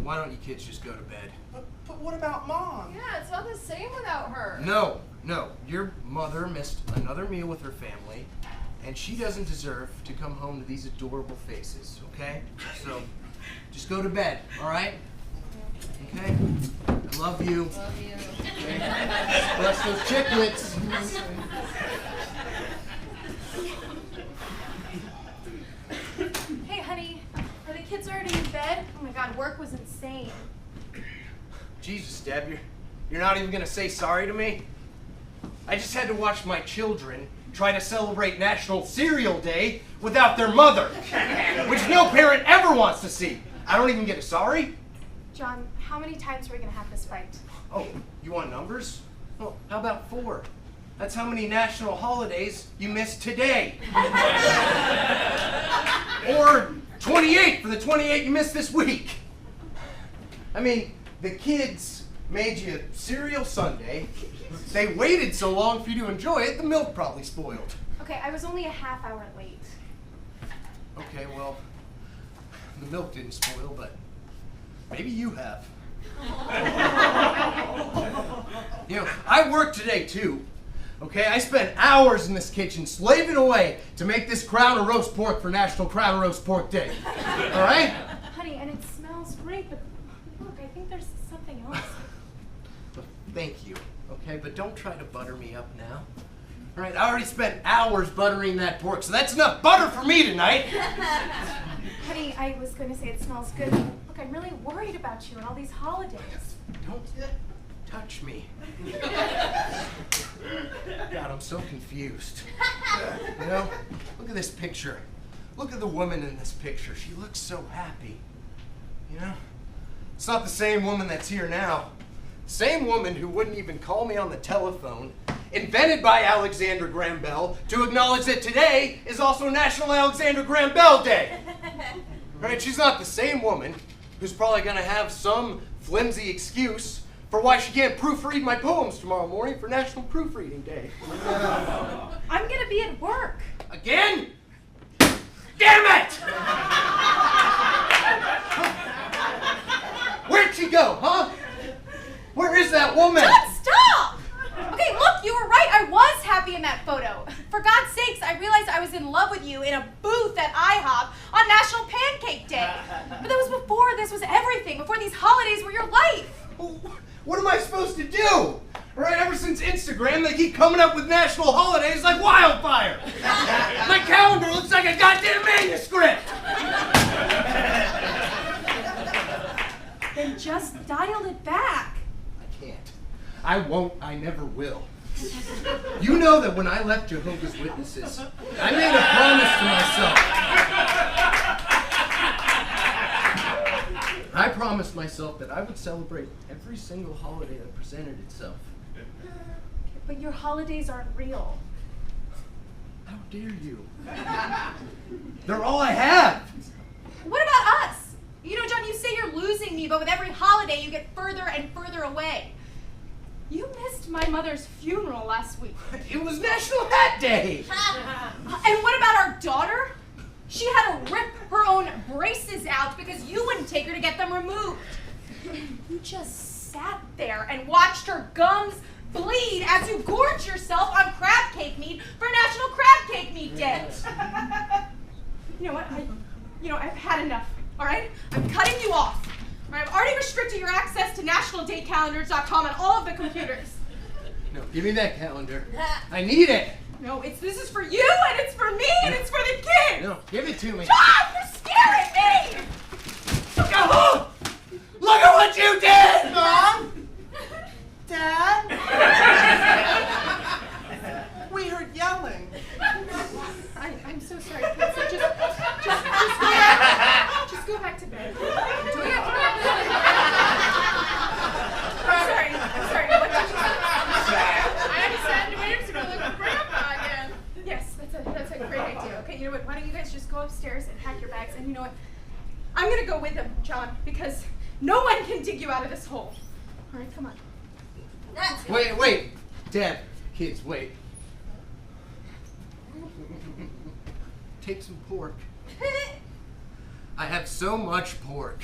why don't you kids just go to bed? But what about Mom? Yeah, it's not the same without her. No. Your mother missed another meal with her family, and she doesn't deserve to come home to these adorable faces, okay? So, just go to bed, all right? Okay? I love you. Love you. Okay? Bless those chiclets. Hey, honey, are the kids already in bed? Oh my God, work was insane. Jesus, Deb, you're not even gonna say sorry to me? I just had to watch my children try to celebrate National Cereal Day without their mother, which no parent ever wants to see. I don't even get a sorry? John, how many times are we gonna have this fight? Oh, you want numbers? Well, how about 4? That's how many national holidays you missed today. Or 28 for the 28 you missed this week. I mean, the kids made you cereal sundae. They waited so long for you to enjoy it, the milk probably spoiled. Okay, I was only a half hour late. Okay, well, the milk didn't spoil, but maybe you have. You know, I worked today too. Okay, I spent hours in this kitchen slaving away to make this crown of roast pork for National Crown of Roast Pork Day. All right? Honey, and it smells great, but look, I think there's something else. Well, thank you. Okay, but don't try to butter me up now. All right, I already spent hours buttering that pork, so that's enough butter for me tonight. Honey, I was going to say it smells good. Look, I'm really worried about you and all these holidays. Don't touch me. God, I'm so confused. You know, look at this picture. Look at the woman in this picture. She looks so happy. You know? It's not the same woman that's here now. Same woman who wouldn't even call me on the telephone, invented by Alexander Graham Bell, to acknowledge that today is also National Alexander Graham Bell Day. Right? She's not the same woman who's probably going to have some flimsy excuse for why she can't proofread my poems tomorrow morning for National Proofreading Day. I'm going to be at work. Again? Damn it! Where'd she go, huh? Where is that woman? John, stop! Okay, look, you were right. I was happy in that photo. For God's sakes, I realized I was in love with you in a booth at IHOP on National Pancake Day. But that was before this was everything, before these holidays were your life. What am I supposed to do? Right, ever since Instagram, they keep coming up with national holidays like wildfire. My calendar looks like a goddamn manuscript. Then just dial it back. I can't. I won't. I never will. You know that when I left Jehovah's Witnesses, I made a promise to myself. I promised myself that I would celebrate every single holiday that presented itself. But your holidays aren't real. How dare you? They're all I have. What about us? You know, John, you say you're losing me, but with every holiday you get further and further away. You missed my mother's funeral last week. It was National Hat Day. And what about our daughter? She had to rip her own braces out because you wouldn't take her to get them removed. You just sat there and watched her gums bleed as you gorged yourself on crab cake meat for National Crab Cake Meat Day. You know what? I've had enough, all right? I'm cutting you off. All right, I've already restricted your access to nationaldatecalendars.com on all of the computers. No, give me that calendar. I need it. No, this is for you, and it's for me, and it's for the kids. No, give it to me. John, you're scaring me! Oh, look at what you did! Mom? Dad? We heard yelling. I'm so sorry. Just go back to bed. I'm sorry. What did you say? I decided to wait to go live with Grandpa again. Yes, that's a great idea. Okay, you know what? Why don't you guys just go upstairs and pack your bags? And you know what? I'm gonna go with him, John, because no one can dig you out of this hole. All right, come on. Wait. Dad, kids, wait. Take some pork. I have so much pork.